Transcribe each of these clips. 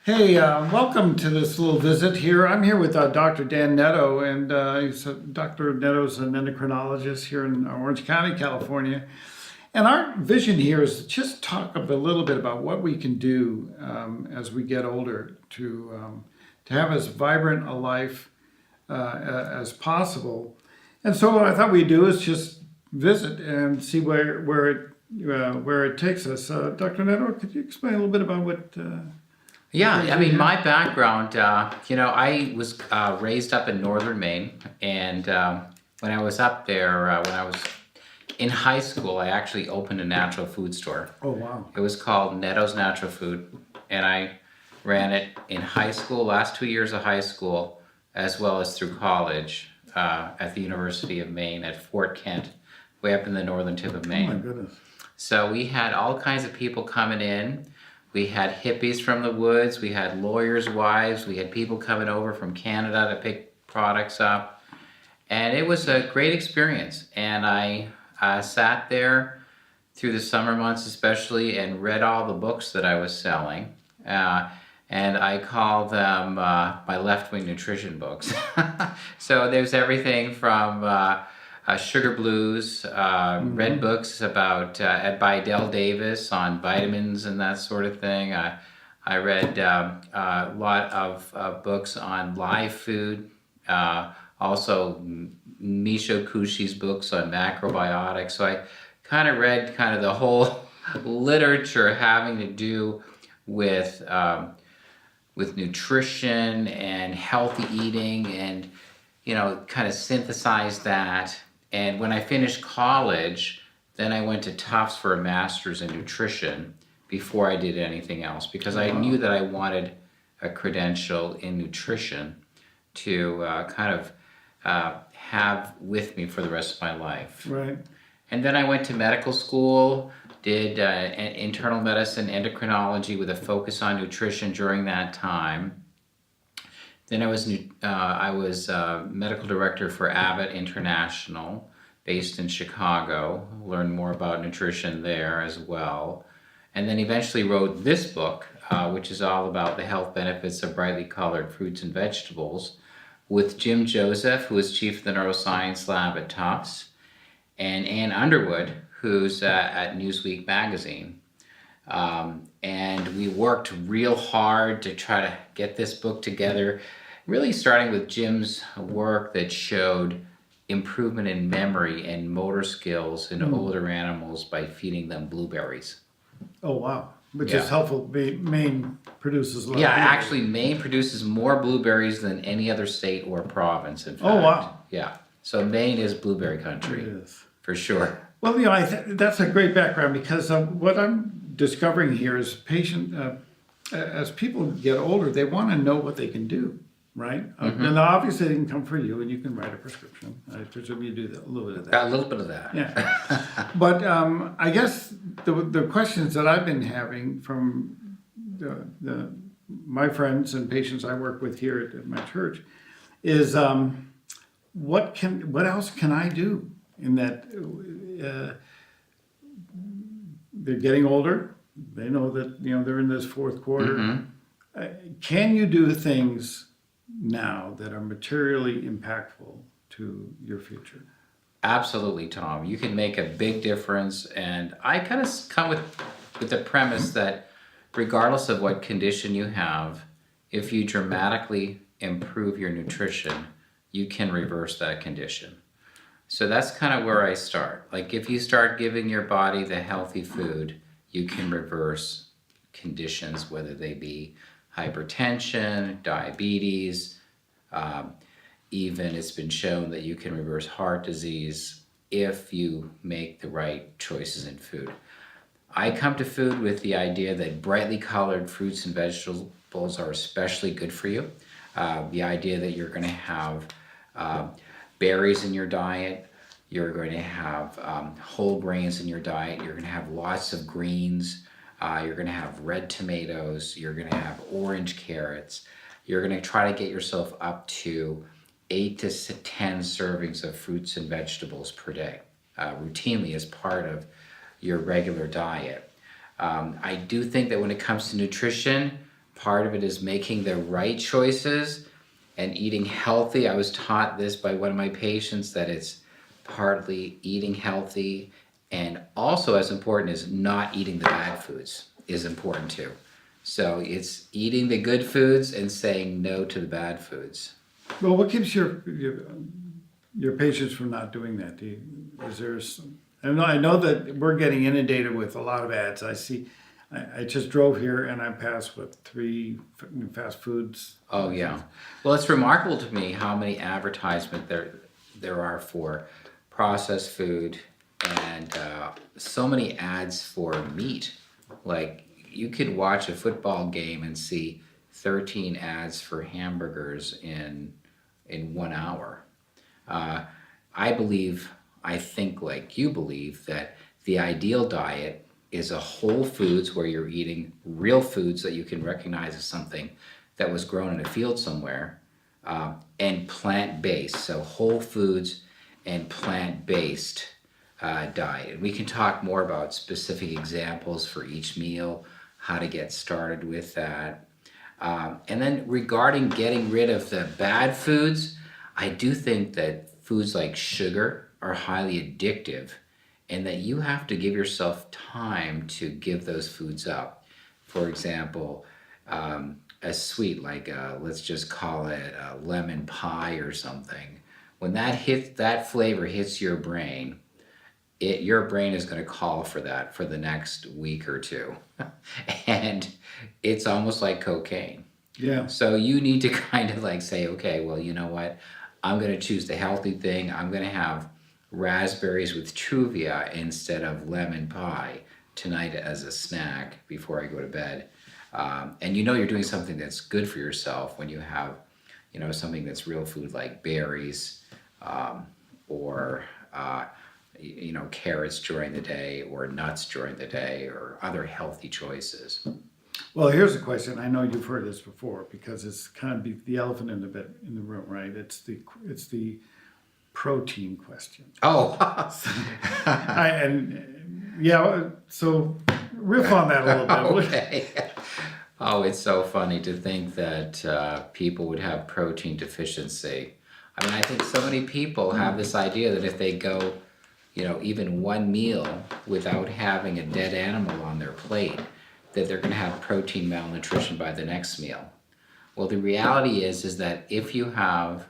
Hey, welcome to this little visit here. I'm here with Dr. Dan Nadeau, and Dr. Nadeau's an endocrinologist here in Orange County, California. And our vision here is to just talk a little bit about what we can do as we get older to have as vibrant a life as possible. And so what I thought we'd do is just visit and see where it takes us. Dr. Nadeau, could you explain a little bit about what? Yeah, I mean, my background, I was raised up in northern Maine, and when I was up there, when I was in high school, I actually opened a natural food store. Oh, wow. It was called Nadeau's Natural Food, and I ran it in high school, last 2 years of high school, as well as through college at the University of Maine at Fort Kent, way up in the northern tip of Maine. Oh, my goodness. So we had all kinds of people coming in. We had hippies from the woods, we had lawyers' wives, we had people coming over from Canada to pick products up. And it was a great experience. And I sat there through the summer months especially and read all the books that I was selling. And I call them my left-wing nutrition books. So there's everything from Sugar Blues, read books about by Del Davis on vitamins and that sort of thing. I read a lot of books on live food, also Misho Kushi's books on macrobiotics. So I kind of read kind of the whole literature having to do with nutrition and healthy eating, and kind of synthesized that. And when I finished college, then I went to Tufts for a master's in nutrition before I did anything else, because I knew that I wanted a credential in nutrition to have with me for the rest of my life. Right. And then I went to medical school, did internal medicine, endocrinology with a focus on nutrition during that time. Then I was medical director for Abbott International, based in Chicago. Learned more about nutrition there as well. And then eventually wrote this book, which is all about the health benefits of brightly colored fruits and vegetables, with Jim Joseph, who is chief of the neuroscience lab at Tufts, and Ann Underwood, who's at Newsweek magazine. And we worked real hard to try to get this book together, really starting with Jim's work that showed improvement in memory and motor skills in older animals by feeding them blueberries. Oh, wow. Which is helpful. Maine produces a lot. Yeah, of blueberries. actually, Maine produces more blueberries than any other state or province, in fact. Oh, wow. Yeah. So Maine is blueberry country. It is. For sure. Well, that's a great background, because what I'm discovering here is as people get older, they want to know what they can do, right? And obviously they can come for you and you can write a prescription. I presume you do a little bit of that. A little bit of that. Yeah. But I guess the questions that I've been having from my friends and patients I work with here at my church is what else can I do? In that they're getting older, they know that they're in this fourth quarter. Can you do things now that are materially impactful to your future? Absolutely, Tom. You can make a big difference, and I kind of come with the premise that regardless of what condition you have, if you dramatically improve your nutrition, you can reverse that condition. So that's kind of where I start. Like, if you start giving your body the healthy food, you can reverse conditions, whether they be hypertension, diabetes, even it's been shown that you can reverse heart disease if you make the right choices in food. I come to food with the idea that brightly colored fruits and vegetables are especially good for you. The idea that you're going to have berries in your diet, you're going to have whole grains in your diet, you're going to have lots of greens, you're going to have red tomatoes, you're going to have orange carrots, you're going to try to get yourself up to 8 to 10 servings of fruits and vegetables per day, routinely as part of your regular diet. I do think that when it comes to nutrition, part of it is making the right choices and eating healthy. I was taught this by one of my patients, that it's partly eating healthy, and also as important as not eating the bad foods is important too. So it's eating the good foods and saying no to the bad foods. Well, what keeps your patients from not doing that? Is there some, I know that we're getting inundated with a lot of ads. I just drove here and I passed with 3 fast foods. Oh yeah. Well, it's remarkable to me how many advertisements there are for processed food, and so many ads for meat. Like, you could watch a football game and see 13 ads for hamburgers in 1 hour. I think like you believe, that the ideal diet is a whole foods, where you're eating real foods that you can recognize as something that was grown in a field somewhere, and plant-based. So whole foods and plant-based diet. And we can talk more about specific examples for each meal, how to get started with that. And then regarding getting rid of the bad foods, I do think that foods like sugar are highly addictive, and that you have to give yourself time to give those foods up. For example, a sweet, like let's just call it a lemon pie or something. When that flavor hits your brain, your brain is going to call for that for the next week or two. And it's almost like cocaine. Yeah. So you need to kind of like say, okay, well, you know what? I'm going to choose the healthy thing. I'm going to have raspberries with Truvia instead of lemon pie tonight as a snack before I go to bed. And you're doing something that's good for yourself when you have, something that's real food, like berries, or carrots during the day, or nuts during the day, or other healthy choices. Well, here's a question. I know you've heard this before, because it's kind of the elephant in the room, right? It's the protein question. Oh, So riff on that a little bit. Okay. Oh, it's so funny to think that people would have protein deficiency. I mean, I think so many people have this idea that if they go, even one meal without having a dead animal on their plate, that they're going to have protein malnutrition by the next meal. Well, the reality is that if you have,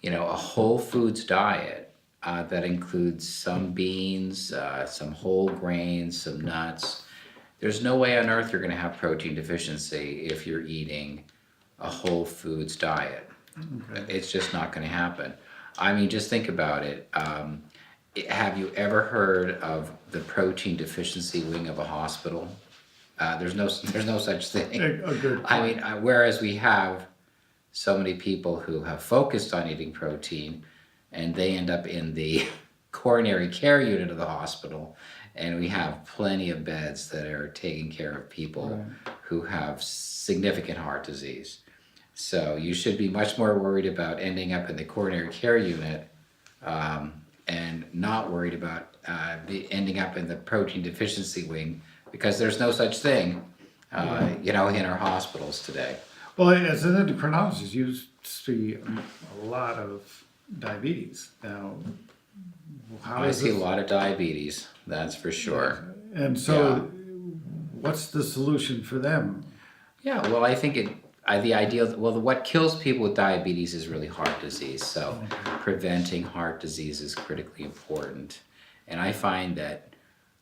a whole foods diet that includes some beans, some whole grains, some nuts, there's no way on earth you're going to have protein deficiency if you're eating a whole foods diet. Okay. It's just not going to happen. I mean, just think about it. Have you ever heard of the protein deficiency wing of a hospital? There's no such thing. I mean, whereas we have so many people who have focused on eating protein, and they end up in the coronary care unit of the hospital, and we have plenty of beds that are taking care of people who have significant heart disease. So you should be much more worried about ending up in the coronary care unit, and not worried about ending up in the protein deficiency wing, because there's no such thing, in our hospitals today. Well, as an endocrinologist, you see a lot of diabetes. Now, I see a lot of diabetes, that's for sure. And so, what's the solution for them? Yeah, well, I think what kills people with diabetes is really heart disease. So preventing heart disease is critically important. And I find that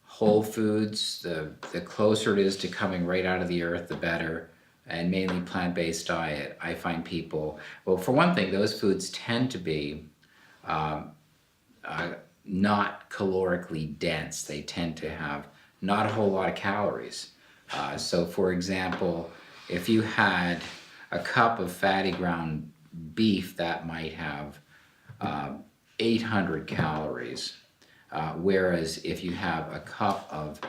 whole foods, the closer it is to coming right out of the earth, the better. And mainly plant-based diet. I find people, well, for one thing, those foods tend to be not calorically dense. They tend to have not a whole lot of calories. So for example, if you had a cup of fatty ground beef, that might have 800 calories. Whereas if you have a cup of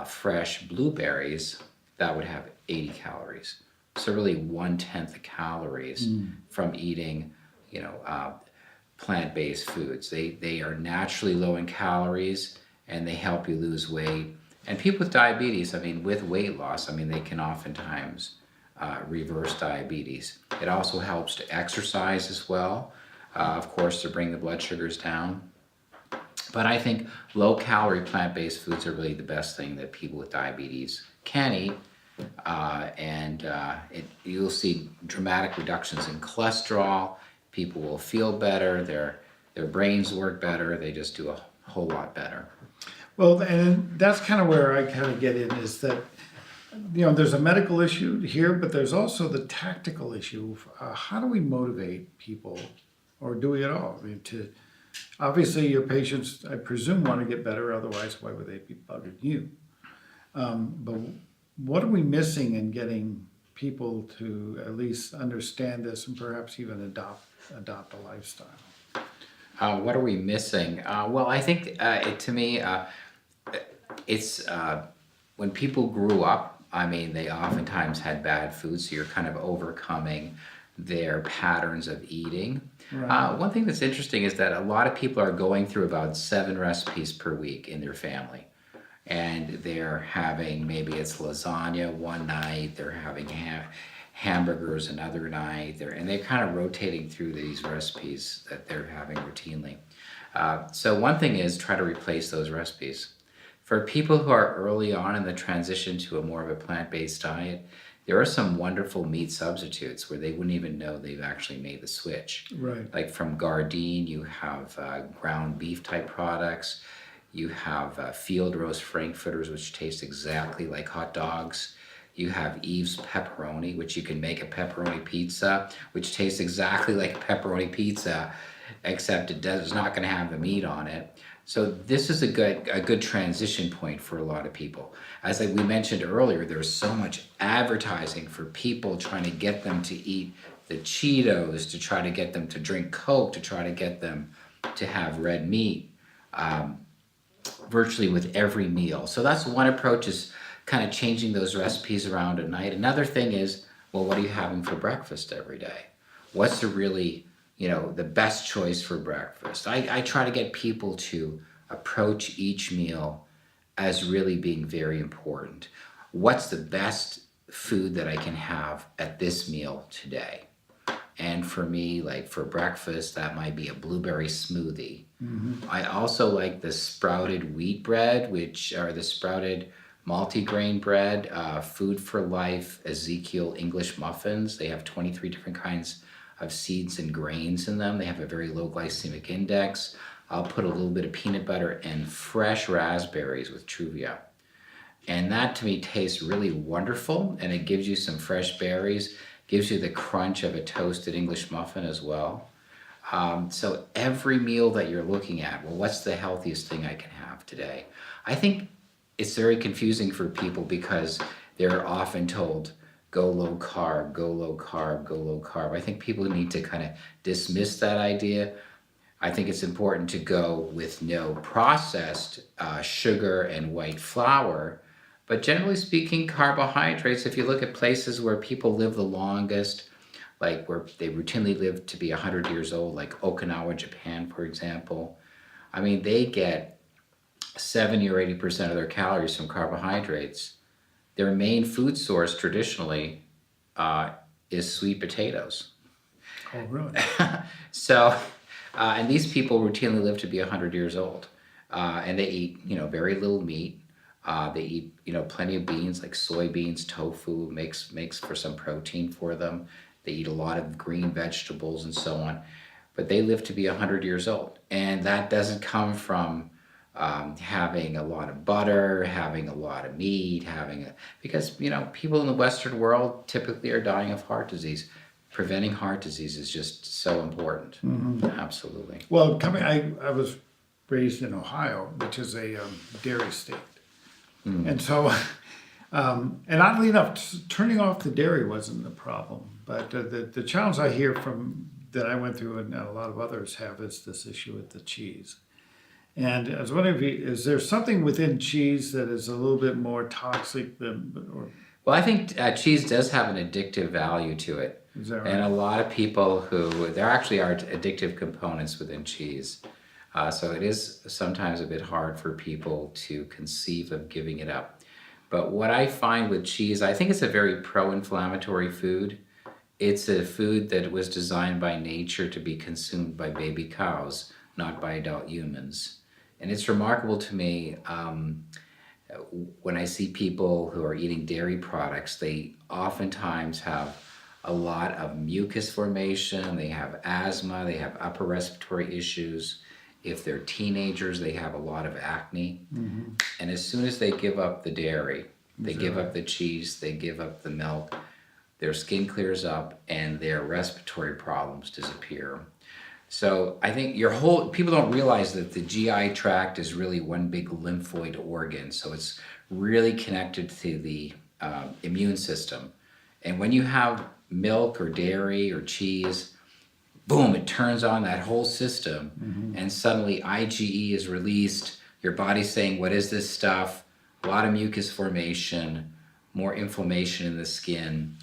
fresh blueberries, that would have 80 calories. So really 1/10 the calories from eating, plant-based foods. They are naturally low in calories, and they help you lose weight. And people with diabetes, with weight loss, they can oftentimes reverse diabetes. It also helps to exercise as well, of course, to bring the blood sugars down. But I think low-calorie plant-based foods are really the best thing that people with diabetes can eat. You'll see dramatic reductions in cholesterol. People will feel better. Their brains work better. They just do a whole lot better. Well, and that's kind of where I kind of get in, is that, there's a medical issue here, but there's also the tactical issue. How do we motivate people, or do we at all? I mean, obviously your patients, I presume, want to get better. Otherwise, why would they be bugging you? But what are we missing in getting people to at least understand this and perhaps even adopt a lifestyle? What are we missing? Well, I think to me, it's when people grew up, I mean, they oftentimes had bad food, so you're kind of overcoming their patterns of eating. Right. One thing that's interesting is that a lot of people are going through about 7 recipes per week in their family. And they're having, maybe it's lasagna one night, they're having hamburgers another night, and they're kind of rotating through these recipes that they're having routinely. So one thing is try to replace those recipes. For people who are early on in the transition to a more of a plant-based diet, there are some wonderful meat substitutes where they wouldn't even know they've actually made the switch. Right. Like from Gardein, you have ground beef type products. You have field roast frankfurters, which taste exactly like hot dogs. You have Eve's pepperoni, which you can make a pepperoni pizza, which tastes exactly like a pepperoni pizza, except it's not going to have the meat on it. So this is a good transition point for a lot of people. As we mentioned earlier, there's so much advertising for people trying to get them to eat the Cheetos, to try to get them to drink Coke, to try to get them to have red meat. Virtually with every meal. So that's one approach, is kind of changing those recipes around at night. Another thing is, well, what are you having for breakfast every day? What's the really, the best choice for breakfast? I try to get people to approach each meal as really being very important. What's the best food that I can have at this meal today? And for me, like for breakfast, that might be a blueberry smoothie. Mm-hmm. I also like the sprouted wheat bread, which are the sprouted multigrain bread, Food for Life Ezekiel English muffins. They have 23 different kinds of seeds and grains in them. They have a very low glycemic index. I'll put a little bit of peanut butter and fresh raspberries with Truvia. And that to me tastes really wonderful, and it gives you some fresh berries, gives you the crunch of a toasted English muffin as well. So every meal that you're looking at, well, what's the healthiest thing I can have today? I think it's very confusing for people because they're often told, go low carb, go low carb, go low carb. I think people need to kind of dismiss that idea. I think it's important to go with no processed sugar and white flour. But generally speaking, carbohydrates, if you look at places where people live the longest, like where they routinely live to be 100 years old, like Okinawa, Japan, for example, I mean, they get 70 or 80% of their calories from carbohydrates. Their main food source traditionally is sweet potatoes. Oh, really? So, and these people routinely live to be 100 years old. And they eat, very little meat. They eat, plenty of beans like soybeans, tofu, makes for some protein for them. They eat a lot of green vegetables and so on. But they live to be 100 years old. And that doesn't come from having a lot of butter, having a lot of meat, because, people in the Western world typically are dying of heart disease. Preventing heart disease is just so important. Mm-hmm. Absolutely. Well, I was raised in Ohio, which is a dairy state. Mm. And so, and oddly enough, turning off the dairy wasn't the problem. But the challenge I hear that I went through and a lot of others have is this issue with the cheese. And I was wondering, is there something within cheese that is a little bit more toxic than? Well, I think cheese does have an addictive value to it. Is that right? And a lot of people there actually are addictive components within cheese. So it is sometimes a bit hard for people to conceive of giving it up. But what I find with cheese, I think it's a very pro-inflammatory food. It's a food that was designed by nature to be consumed by baby cows, not by adult humans. And it's remarkable to me when I see people who are eating dairy products, they oftentimes have a lot of mucus formation, they have asthma, they have upper respiratory issues. If they're teenagers, they have a lot of acne. And as soon as they give up the dairy, they give up the cheese, they give up the milk, their skin clears up and their respiratory problems disappear. So I think people don't realize that the GI tract is really one big lymphoid organ. So it's really connected to the immune system. And when you have milk or dairy or cheese, boom, it turns on that whole system. And suddenly IgE is released. Your body's saying, what is this stuff? A lot of mucus formation, more inflammation in the skin.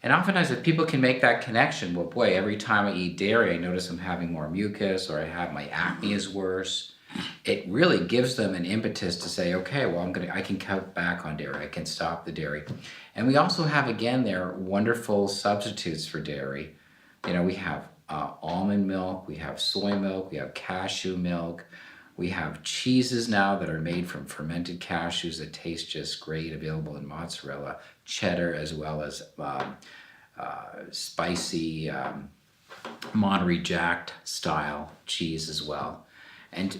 And oftentimes if people can make that connection, well, boy, every time I eat dairy, I notice I'm having more mucus, or my acne is worse. It really gives them an impetus to say, okay, well, I can cut back on dairy. I can stop the dairy. And we also have, again, there wonderful substitutes for dairy. We have almond milk, we have soy milk, we have cashew milk. We have cheeses now that are made from fermented cashews that taste just great, available in mozzarella, cheddar, as well as spicy Monterey Jack style cheese as well. And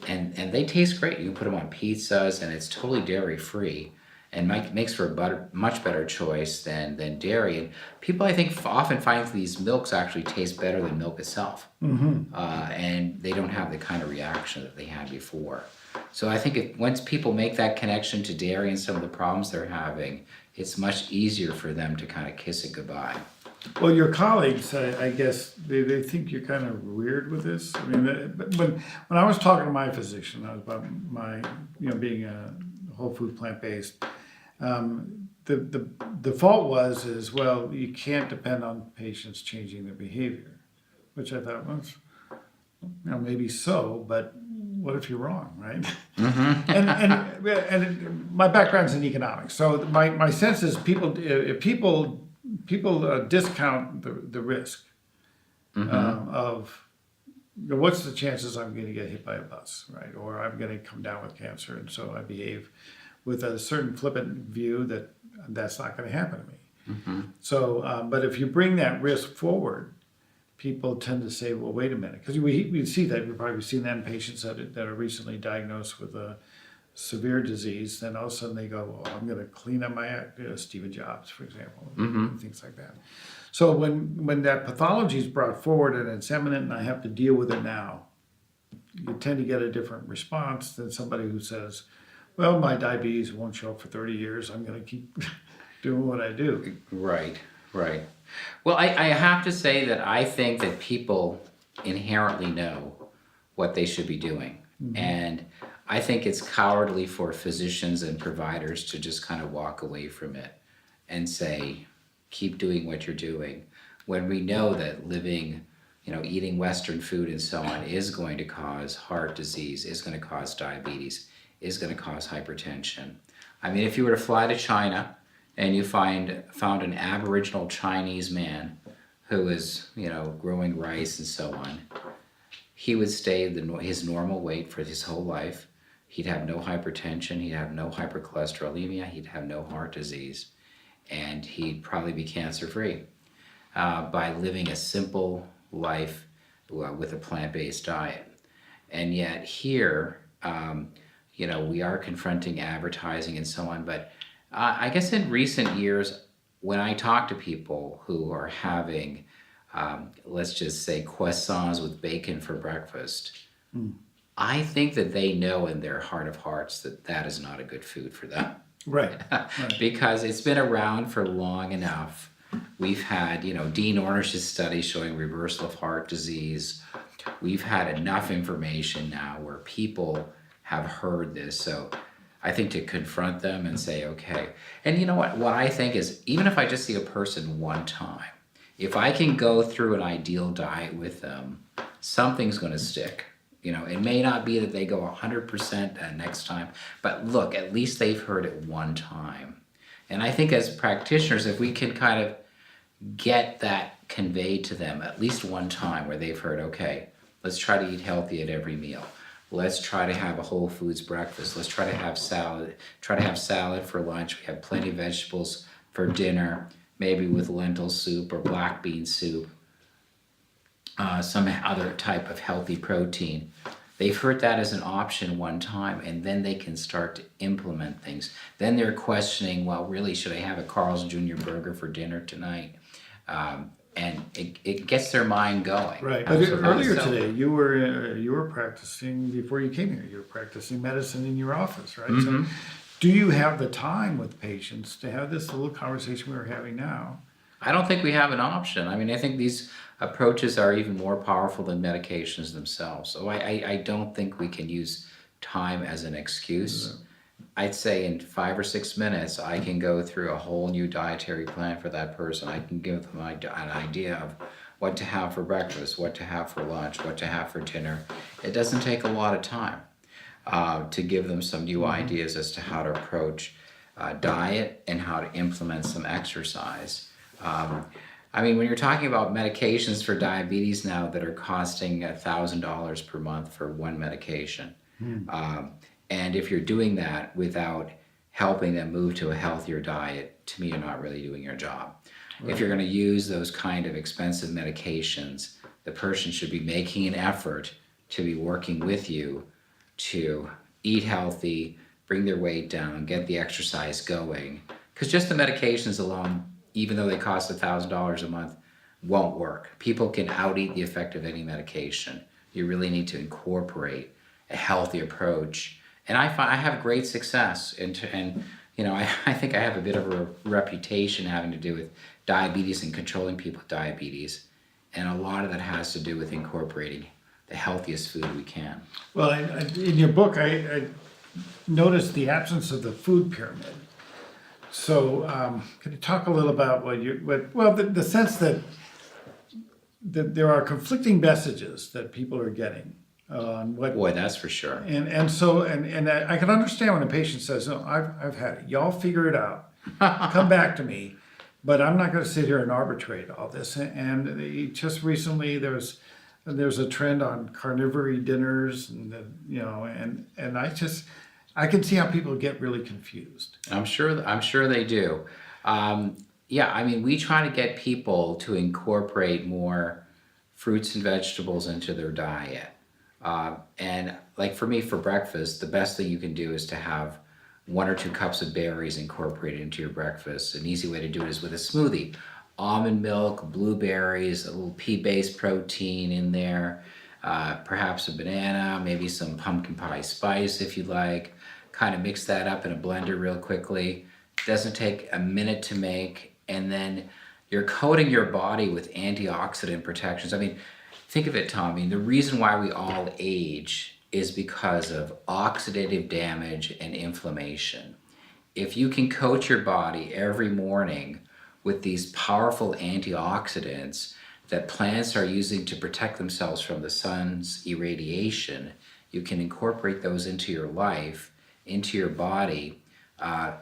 they taste great. You can put them on pizzas, and it's totally dairy free, and makes for a much better choice than dairy. And people, I think, often find these milks actually taste better than milk itself. And they don't have the kind of reaction that they had before. So I think once people make that connection to dairy and some of the problems they're having, it's much easier for them to kind of kiss it goodbye. Well, your colleagues, I guess, they think you're kind of weird with this. I mean, when I was talking to my physician about my, being a whole food plant-based, the default is, well, you can't depend on patients changing their behavior, which I thought was, maybe so, but what if you're wrong, right? And my background's in economics, so my sense is people discount the risk of what's the chances I'm going to get hit by a bus, right? Or I'm going to come down with cancer, and so I behave with a certain flippant view that that's not going to happen to me. So, but if you bring that risk forward, people tend to say, well, wait a minute, because we see that, we've probably seen that in patients that are recently diagnosed with a severe disease, then all of a sudden they go, well, I'm going to clean up my act, Stephen Jobs, for example, and things like that. So when that pathology is brought forward and it's imminent and I have to deal with it now, you tend to get a different response than somebody who says, well, my diabetes won't show up for 30 years. I'm going to keep doing what I do. Right. Well, I have to say that I think that people inherently know what they should be doing. And I think it's cowardly for physicians and providers to just kind of walk away from it and say, keep doing what you're doing, when we know that living, eating Western food and so on is going to cause heart disease, is going to cause diabetes, is going to cause hypertension. I mean, if you were to fly to China and you found an Aboriginal Chinese man who is, growing rice and so on, he would stay his normal weight for his whole life. He'd have no hypertension, he'd have no hypercholesterolemia, he'd have no heart disease, and he'd probably be cancer-free by living a simple life with a plant-based diet. And yet here, we are confronting advertising and so on, but I guess in recent years, when I talk to people who are having, let's just say, croissants with bacon for breakfast, I think that they know in their heart of hearts that that is not a good food for them. Right. Because it's been around for long enough. We've had, Dean Ornish's study showing reversal of heart disease. We've had enough information now where people have heard this. So I think to confront them and say, okay. And you know what I think is, even if I just see a person one time, if I can go through an ideal diet with them, something's going to stick. It may not be that they go 100% next time, but look, at least they've heard it one time. And I think as practitioners, if we can kind of get that conveyed to them at least one time where they've heard, okay, let's try to eat healthy at every meal. Let's try to have a whole foods breakfast. Let's try to have salad. Try to have salad for lunch. We have plenty of vegetables for dinner, maybe with lentil soup or black bean soup, some other type of healthy protein. They've heard that as an option one time, and then they can start to implement things. Then they're questioning, well, really, should I have a Carl's Jr. burger for dinner tonight? And it gets their mind going. Right. But earlier today, you were practicing before you came here. You were practicing medicine in your office, right? Mm-hmm. So, do you have the time with patients to have this little conversation we're having now? I don't think we have an option. I mean, I think these approaches are even more powerful than medications themselves. So I don't think we can use time as an excuse. I'd say in 5 or 6 minutes, I can go through a whole new dietary plan for that person. I can give them an idea of what to have for breakfast, what to have for lunch, what to have for dinner. It doesn't take a lot of time to give them some new ideas as to how to approach diet and how to implement some exercise. I mean, when you're talking about medications for diabetes now that are costing $1,000 per month for one medication, and if you're doing that without helping them move to a healthier diet, to me, you're not really doing your job. Right. If you're going to use those kind of expensive medications, the person should be making an effort to be working with you to eat healthy, bring their weight down, get the exercise going. Because just the medications alone, even though they cost $1,000 a month, won't work. People can out-eat the effect of any medication. You really need to incorporate a healthy approach. And I have great success, and I think I have a bit of a reputation having to do with diabetes and controlling people with diabetes, and a lot of that has to do with incorporating the healthiest food we can. Well, in your book, I noticed the absence of the food pyramid. So, can you talk a little about the sense that there are conflicting messages that people are getting on what? Boy, that's for sure. And I can understand when a patient says, "No, I've had it. Y'all figure it out. Come back to me." But I'm not going to sit here and arbitrate all this. And just recently, there's a trend on carnivory dinners, and I can see how people get really confused. I'm sure they do. I mean, we try to get people to incorporate more fruits and vegetables into their diet. And like for me, for breakfast, the best thing you can do is to have 1 or 2 cups of berries incorporated into your breakfast. An easy way to do it is with a smoothie. Almond milk, blueberries, a little pea-based protein in there, perhaps a banana, maybe some pumpkin pie spice if you like. Kind of mix that up in a blender real quickly. Doesn't take a minute to make, and then you're coating your body with antioxidant protections. I mean, think of it, Tommy. The reason why we all age is because of oxidative damage and inflammation. If you can coat your body every morning with these powerful antioxidants that plants are using to protect themselves from the sun's irradiation, you can incorporate those into your life, into your body.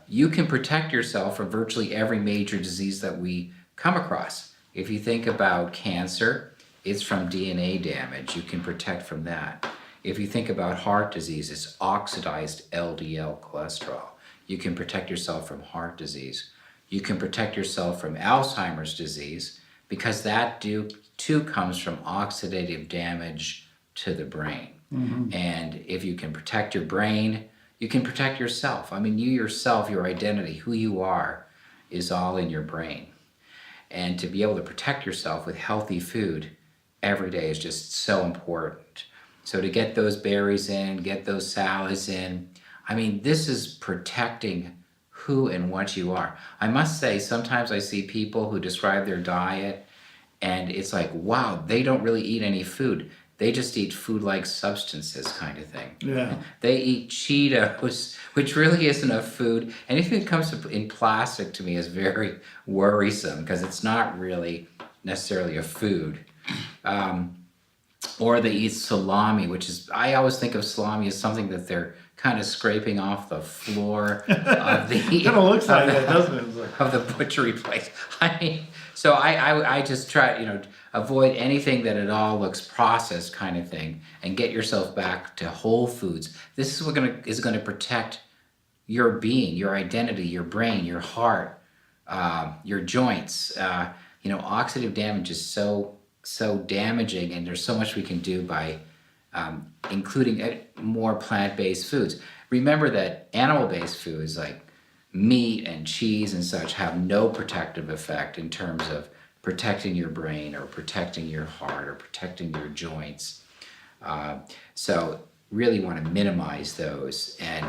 You can protect yourself from virtually every major disease that we come across. If you think about cancer, it's from DNA damage. You can protect from that. If you think about heart disease, it's oxidized LDL cholesterol. You can protect yourself from heart disease. You can protect yourself from Alzheimer's disease because that too comes from oxidative damage to the brain. Mm-hmm. And if you can protect your brain, you can protect yourself. I mean, you yourself, your identity, who you are, is all in your brain. And to be able to protect yourself with healthy food every day is just so important. So to get those berries in, get those salads in, I mean, this is protecting who and what you are. I must say, sometimes I see people who describe their diet and it's like, wow, they don't really eat any food. They just eat food-like substances kind of thing. Yeah. They eat Cheetos, which really isn't a food. Anything that comes in plastic to me is very worrisome because it's not really necessarily a food. Or they eat salami, which is, I always think of salami as something that they're kind of scraping off the floor of the Kind of looks like of that, doesn't it? It's like, of the butchery place. I mean, so I just try, avoid anything that at all looks processed kind of thing, and get yourself back to whole foods. This is what is gonna protect your being, your identity, your brain, your heart, your joints. Oxidative damage is so damaging, and there's so much we can do by including more plant-based foods. Remember that animal-based foods like meat and cheese and such have no protective effect in terms of protecting your brain or protecting your heart or protecting your joints. So really want to minimize those. And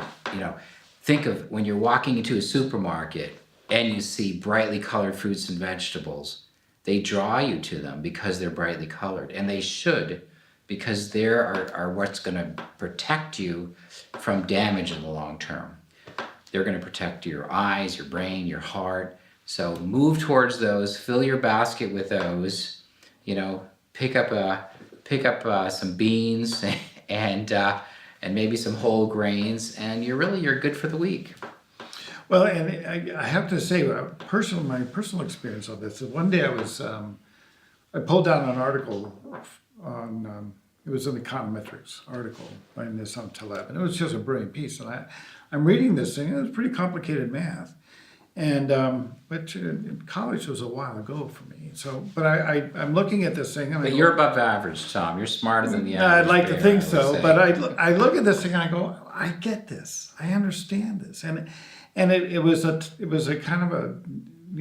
think of when you're walking into a supermarket and you see brightly colored fruits and vegetables. They draw you to them because they're brightly colored, and they should, because they are what's going to protect you from damage in the long term. They're going to protect your eyes, your brain, your heart. So move towards those. Fill your basket with those. Pick up some beans and maybe some whole grains, and you're good for the week. well, and I have to say, my personal experience on this is one day I pulled down an article on, it was an econometrics article by Nissan Taleb, and it was just a brilliant piece. And I'm reading this thing, and it was pretty complicated math. And but in college was a while ago for me. So, but I'm looking at this thing. And But you're above average, Tom. You're smarter than the I'd average. like to bear, think I would so, say. but I look at this thing and I go, I get this, I understand this, and it was a kind of a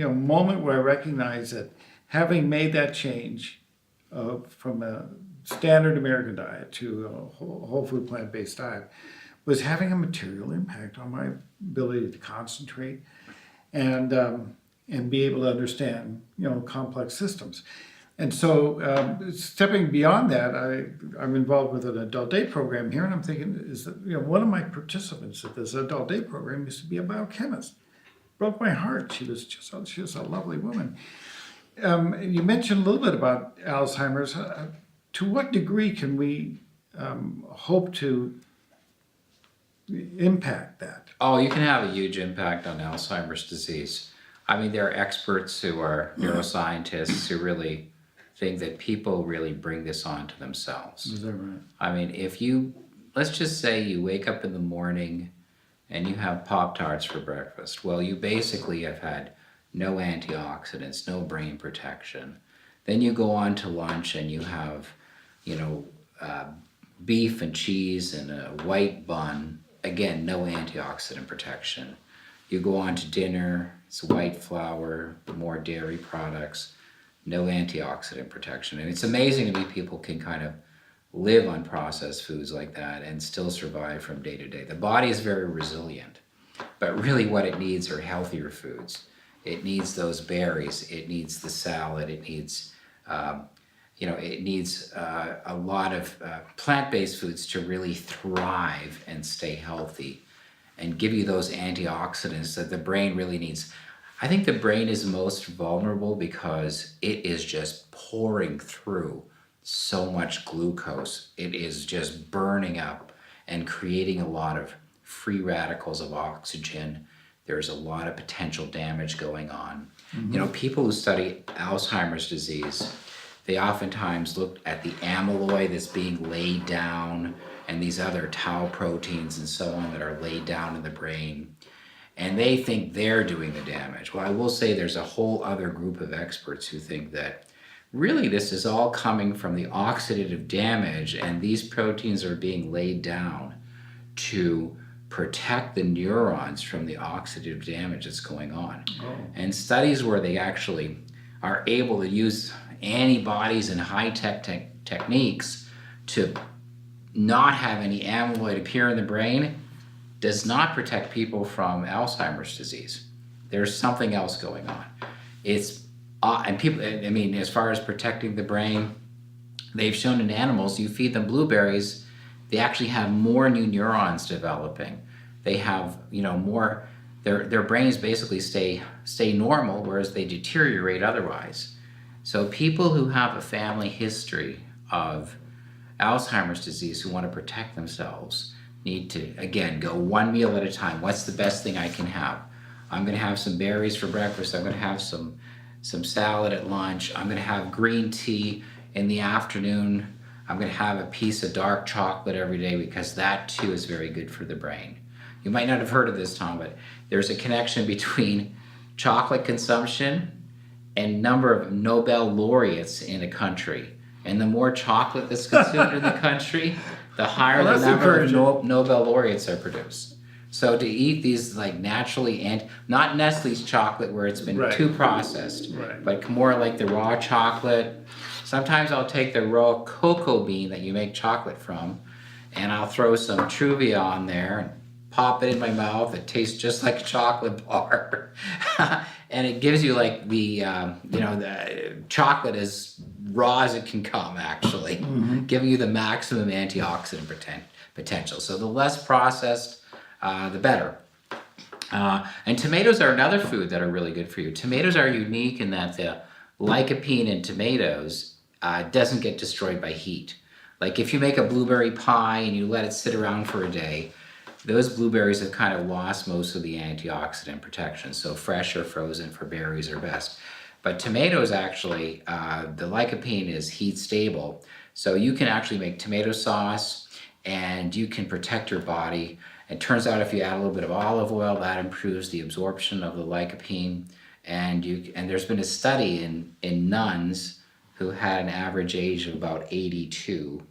moment where I recognized that having made that change from a standard American diet to a whole food plant-based diet was having a material impact on my ability to concentrate and be able to understand complex systems. And so stepping beyond that, I'm involved with an adult day program here, and I'm thinking, is that one of my participants at this adult day program used to be a biochemist. Broke my heart. She was just a lovely woman. You mentioned a little bit about Alzheimer's. To what degree can we hope to impact that? Oh, you can have a huge impact on Alzheimer's disease. I mean, there are experts who are neuroscientists who really think that people really bring this on to themselves. Is that right? I mean, let's just say you wake up in the morning and you have Pop-Tarts for breakfast. Well, you basically have had no antioxidants, no brain protection. Then you go on to lunch and you have, beef and cheese and a white bun. Again, no antioxidant protection. You go on to dinner, it's white flour, more dairy products, no antioxidant protection. And it's amazing to me people can kind of live on processed foods like that and still survive from day to day. The body is very resilient, but really what it needs are healthier foods. It needs those berries, it needs the salad, it needs a lot of plant-based foods to really thrive and stay healthy and give you those antioxidants that the brain really needs. I think the brain is most vulnerable because it is just pouring through so much glucose. It is just burning up and creating a lot of free radicals of oxygen. There's a lot of potential damage going on. Mm-hmm. People who study Alzheimer's disease, they oftentimes look at the amyloid that's being laid down and these other tau proteins and so on that are laid down in the brain, and they think they're doing the damage. Well, I will say there's a whole other group of experts who think that really this is all coming from the oxidative damage, and these proteins are being laid down to protect the neurons from the oxidative damage that's going on. Oh. And studies where they actually are able to use antibodies and high-tech techniques to not have any amyloid appear in the brain does not protect people from Alzheimer's disease. There's something else going on. And people, I mean, as far as protecting the brain, they've shown in animals, you feed them blueberries, they actually have more new neurons developing. They have, more, their brains basically stay normal, whereas they deteriorate otherwise. So people who have a family history of Alzheimer's disease who want to protect themselves need to, again, go one meal at a time. What's the best thing I can have? I'm going to have some berries for breakfast. I'm going to have some salad at lunch. I'm going to have green tea in the afternoon. I'm going to have a piece of dark chocolate every day because that too is very good for the brain. You might not have heard of this, Tom, but there's a connection between chocolate consumption and number of Nobel laureates in a country. And the more chocolate that's consumed in the country, the higher the number of Nobel laureates are produced. So to eat these like naturally, and not Nestle's chocolate where it's been too processed, but more like the raw chocolate. Sometimes I'll take the raw cocoa bean that you make chocolate from, and I'll throw some Truvia on there and pop it in my mouth. It tastes just like a chocolate bar. And it gives you like the, the chocolate as raw as it can come, actually, giving you the maximum antioxidant potential. So the less processed, the better. And tomatoes are another food that are really good for you. Tomatoes are unique in that the lycopene in tomatoes doesn't get destroyed by heat. Like if you make a blueberry pie and you let it sit around for a day, those blueberries have kind of lost most of the antioxidant protection. So fresh or frozen for berries are best. But tomatoes actually, the lycopene is heat stable. So you can actually make tomato sauce and you can protect your body. It turns out if you add a little bit of olive oil, that improves the absorption of the lycopene. And there's been a study in nuns who had an average age of about 82.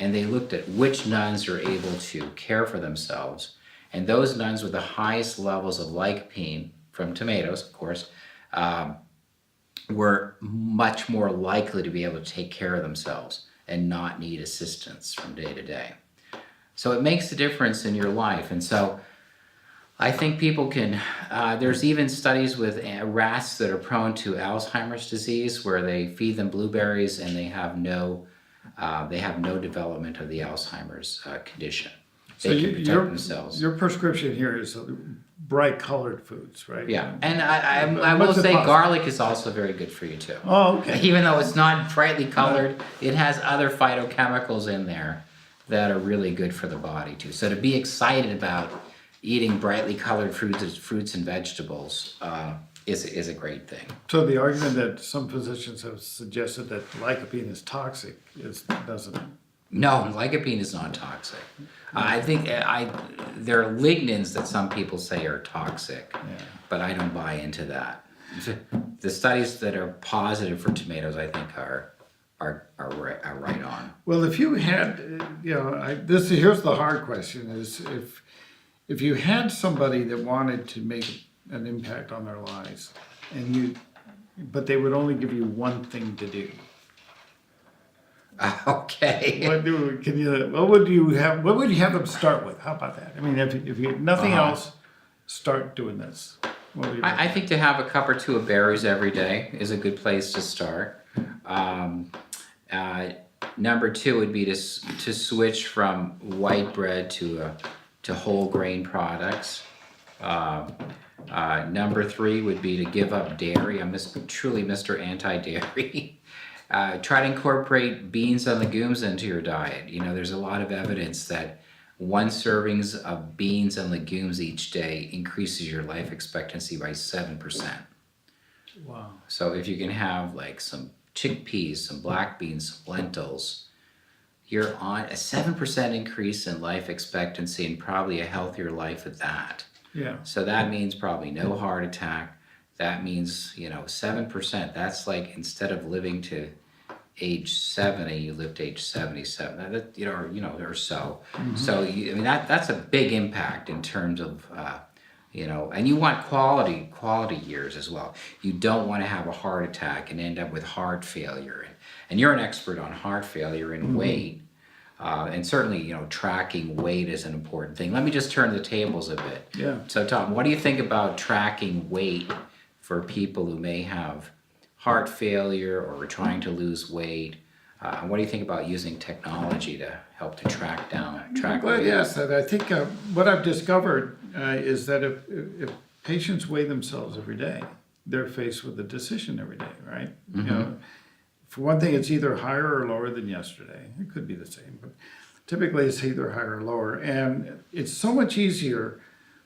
And they looked at which nuns are able to care for themselves. And those nuns with the highest levels of lycopene from tomatoes, of course, were much more likely to be able to take care of themselves and not need assistance from day to day. So it makes a difference in your life. And so I think people can, there's even studies with rats that are prone to Alzheimer's disease where they feed them blueberries and they have no development of the Alzheimer's condition. They can protect themselves. Your prescription here is bright colored foods, right? Yeah, and I will say garlic is also very good for you too. Oh, okay. Even though it's not brightly colored, it has other phytochemicals in there that are really good for the body too. So to be excited about eating brightly colored fruits and vegetables is a great thing. So the argument that some physicians have suggested that lycopene is toxic doesn't. No, lycopene is not toxic. I think there are lignins that some people say are toxic, but I don't buy into that. The studies that are positive for tomatoes, I think, are right on. Well, if you had, here's the hard question: is if you had somebody that wanted to make an impact on their lives, but they would only give you one thing to do. Okay. What would you have them start with? How about that? I mean, if you nothing else, start doing this. I think to have a cup or two of berries every day is a good place to start. Number two would be to switch from white bread to whole grain products. Number three would be to give up dairy. I'm truly Mr. Anti-Dairy. Try to incorporate beans and legumes into your diet. You know, there's a lot of evidence that 1 servings of beans and legumes each day increases your life expectancy by 7%. Wow. So if you can have like some chickpeas, some black beans, some lentils, you're on a 7% increase in life expectancy and probably a healthier life at that. Yeah. So that means probably no heart attack. That means, 7%. That's like instead of living to age 70, you live to age 77. Or so. Mm-hmm. So that's a big impact in terms of, and you want quality years as well. You don't want to have a heart attack and end up with heart failure. And you're an expert on heart failure and weight. And certainly, tracking weight is an important thing. Let me just turn the tables a bit. Yeah. So, Tom, what do you think about tracking weight for people who may have heart failure or are trying to lose weight? What do you think about using technology to help to track weight? Yes, I think what I've discovered is that if patients weigh themselves every day, they're faced with a decision every day, right? Mm-hmm. for one thing, it's either higher or lower than yesterday. It could be the same, but typically it's either higher or lower. And it's so much easier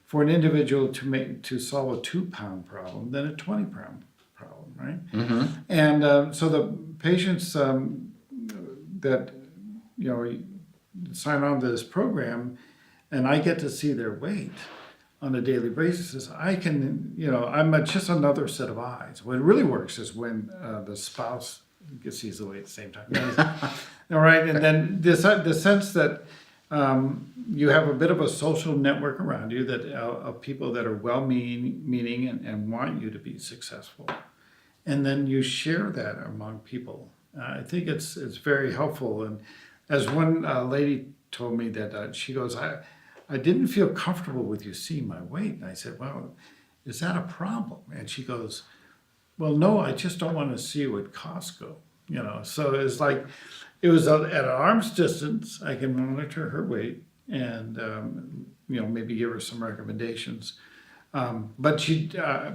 for an individual to solve a 2-pound problem than a 20-pound problem, right? Mm-hmm. And so the patients that sign on to this program, and I get to see their weight on a daily basis, I can, I'm just another set of eyes. What really works is when the spouse sees the weight at the same time. All right, and then the sense that you have a bit of a social network around you that of people that are well-meaning and want you to be successful, and then you share that among people. I think it's very helpful. And as one lady told me that she goes, I didn't feel comfortable with you seeing my weight. And I said, well, is that a problem? And she goes, well, no, I just don't want to see you at Costco. So it's like, it was at an arm's distance. I can monitor her weight and, maybe give her some recommendations. But I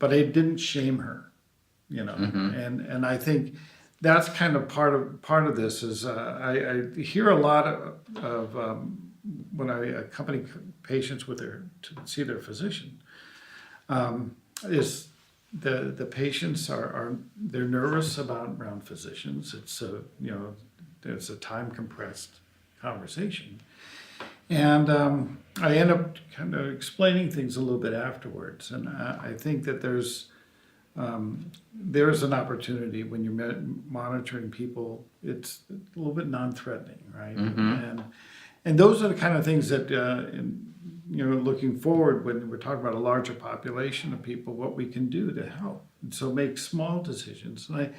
didn't shame her, Mm-hmm. and I think that's kind of part of this is I hear a lot of when I accompany patients to see their physician, is the patients they're nervous around physicians. It's there's a time compressed conversation, and I end up kind of explaining things a little bit afterwards, and I think that there's an opportunity when you're monitoring people. It's a little bit non-threatening, right? Mm-hmm. And those are the kind of things that, looking forward when we're talking about a larger population of people, what we can do to help. And so make small decisions. And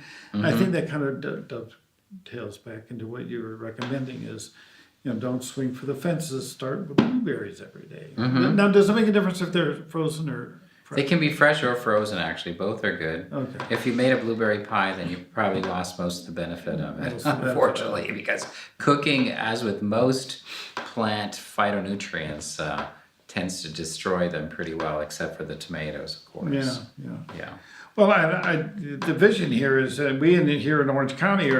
I think that kind of dovetails back into what you were recommending is, don't swing for the fences. Start with blueberries every day. Mm-hmm. Now, does it make a difference if they're frozen or fresh? They can be fresh or frozen, actually. Both are good. Okay. If you made a blueberry pie, then you probably lost most of the benefit of it, Most of the benefit. unfortunately, because cooking, as with most plant phytonutrients, tends to destroy them pretty well, except for the tomatoes, of course. Yeah. Well, the vision here is here in Orange County,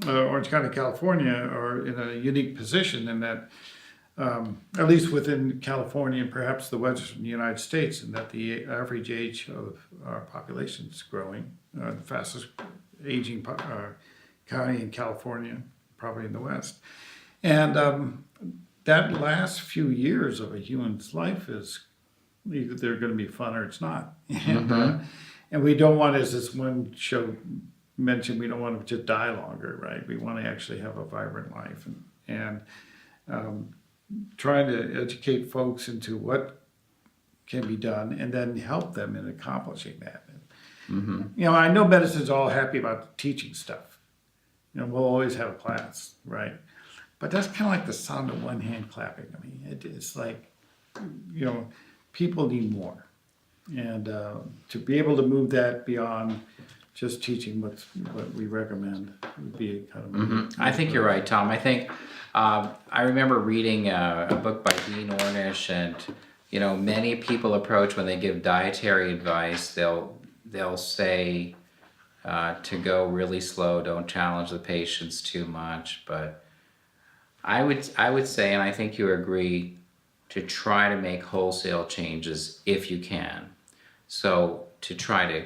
Orange County, California, are in a unique position in that, at least within California and perhaps the Western United States, in that the average age of our population is growing. The fastest aging county in California, probably in the West. And that last few years of a human's life is either they're going to be fun or it's not. And we don't want, as this one show mentioned, we don't want them to die longer, right? We want to actually have a vibrant life. And trying to educate folks into what can be done and then help them in accomplishing that. I know medicine's all happy about teaching stuff. We'll always have a class, right? But that's kind of like the sound of one hand clapping. I mean, it's like, people need more. And to be able to move that beyond just teaching what we recommend would be kind of... I think you're right, Tom. I think I remember reading a book by Dean Ornish, and many people approach when they give dietary advice. They'll say to go really slow, don't challenge the patients too much. But I would say, and I think you agree, to try to make wholesale changes if you can. So to try to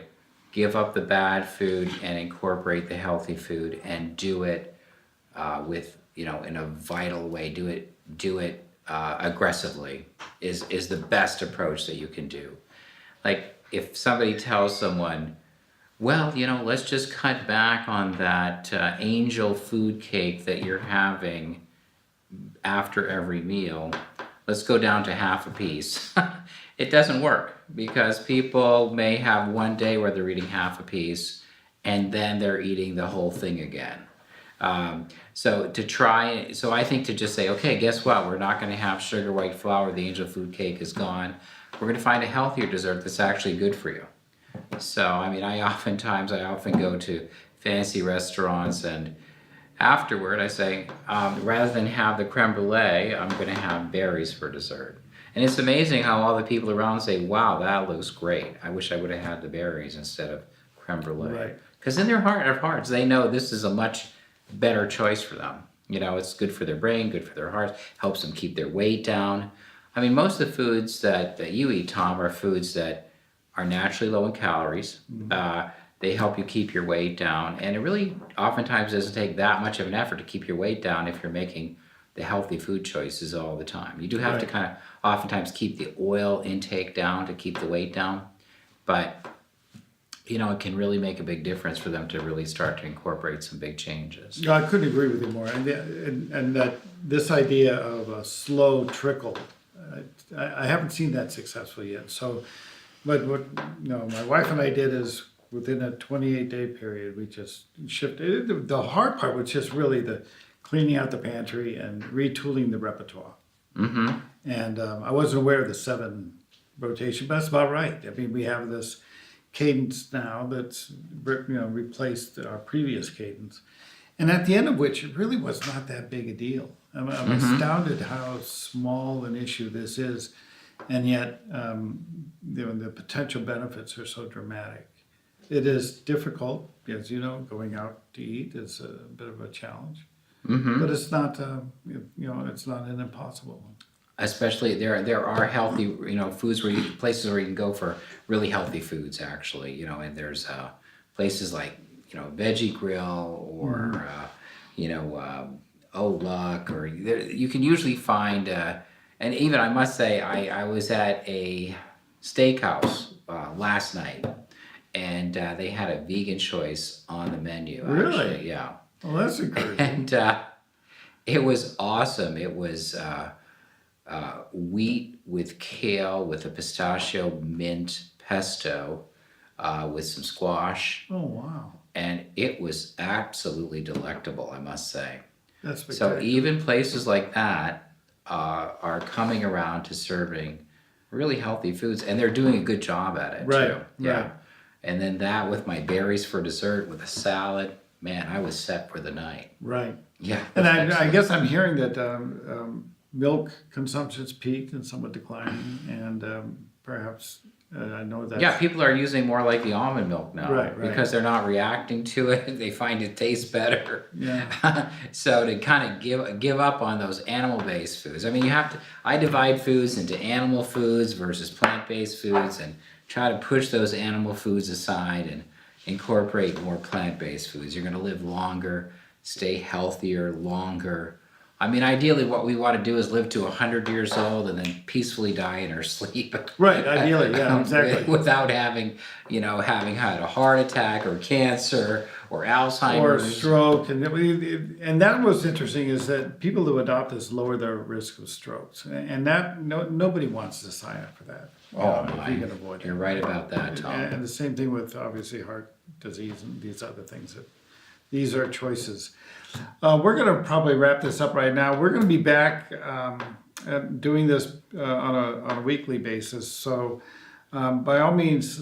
give up the bad food and incorporate the healthy food, and do it with in a vital way. Do it aggressively is the best approach that you can do. Like if somebody tells someone, well, let's just cut back on that angel food cake that you're having after every meal. Let's go down to half a piece. It doesn't work, because people may have one day where they're eating half a piece and then they're eating the whole thing again. So I think to just say, okay, guess what? We're not going to have sugar white flour. The angel food cake is gone. We're going to find a healthier dessert that's actually good for you. So, I mean, I often go to fancy restaurants, and afterward I say, rather than have the creme brulee, I'm going to have berries for dessert. And it's amazing how all the people around say, wow, that looks great. I wish I would have had the berries instead of creme brulee. Right. Because in their heart of hearts, they know this is a much better choice for them. You know, it's good for their brain, good for their hearts, helps them keep their weight down. I mean, most of the foods that you eat, Tom, are foods that are naturally low in calories. They help you keep your weight down. And it really oftentimes doesn't take that much of an effort to keep your weight down if you're making the healthy food choices all the time. You do have to kind of oftentimes keep the oil intake down to keep the weight down. But you know, it can really make a big difference for them to really start to incorporate some big changes. No, I couldn't agree with you more. And that this idea of a slow trickle, I haven't seen that successfully yet. So, but what my wife and I did is within a 28-day period, we just shifted. The hard part was just really the cleaning out the pantry and retooling the repertoire. Mm-hmm. And I wasn't aware of the 7 rotation, but that's about right. I mean, we have this cadence now that's replaced our previous cadence, and at the end of which it really was not that big a deal. I'm astounded how small an issue this is, and yet the potential benefits are so dramatic. It is difficult, as you know, going out to eat is a bit of a challenge, but it's not it's not an impossible one. Especially there are healthy foods places where you can go for really healthy foods actually, and there's places like Veggie Grill or Luck, or you can usually find and even I must say I was at a steakhouse last night, and they had a vegan choice on the menu. Really? Actually, yeah. Well, that's encouraging. And it was awesome. It was wheat with kale with a pistachio mint pesto with some squash. Oh, wow. And it was absolutely delectable, I must say. That's spectacular. So even places like that are coming around to serving really healthy foods, and they're doing a good job at it too. Yeah. Right. And then that with my berries for dessert with a salad, man, I was set for the night. Right. Yeah. And I guess I'm hearing that milk consumption's peaked and somewhat declining, and perhaps I know that. Yeah, people are using more like the almond milk now, Right. because they're not reacting to it. They find it tastes better. Yeah. So to kind of give up on those animal-based foods. I mean, I divide foods into animal foods versus plant-based foods, and try to push those animal foods aside and incorporate more plant-based foods. You're going to live longer, stay healthier longer. I mean, ideally, what we want to do is live to 100 years old and then peacefully die in our sleep. Right, ideally, yeah, exactly. Without having had a heart attack or cancer or Alzheimer's. Or stroke. And that was interesting, is that people who adopt this lower their risk of strokes. And that nobody wants to sign up for that. Oh, if my. you can avoid it. You're right about that, Tom. And the same thing with, obviously, heart disease and these other things. These are choices. We're going to probably wrap this up right now. We're going to be back doing this on a weekly basis. So by all means,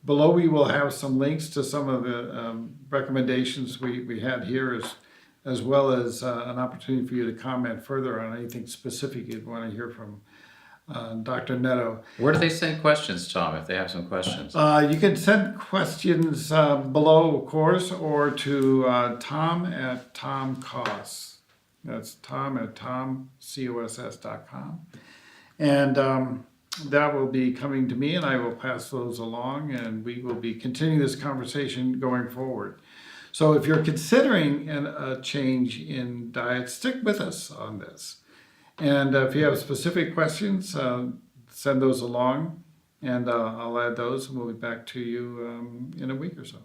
below we will have some links to some of the recommendations we had here, as well as an opportunity for you to comment further on anything specific you'd want to hear from Dr. Nadeau. Where do they send questions, Tom, if they have some questions? You can send questions below, of course, or to Tom at Tom Coss. That's Tom at TomCoss.com. And that will be coming to me, and I will pass those along, and we will be continuing this conversation going forward. So if you're considering a change in diet, stick with us on this. And if you have specific questions, send those along, and I'll add those, and we'll be back to you in a week or so.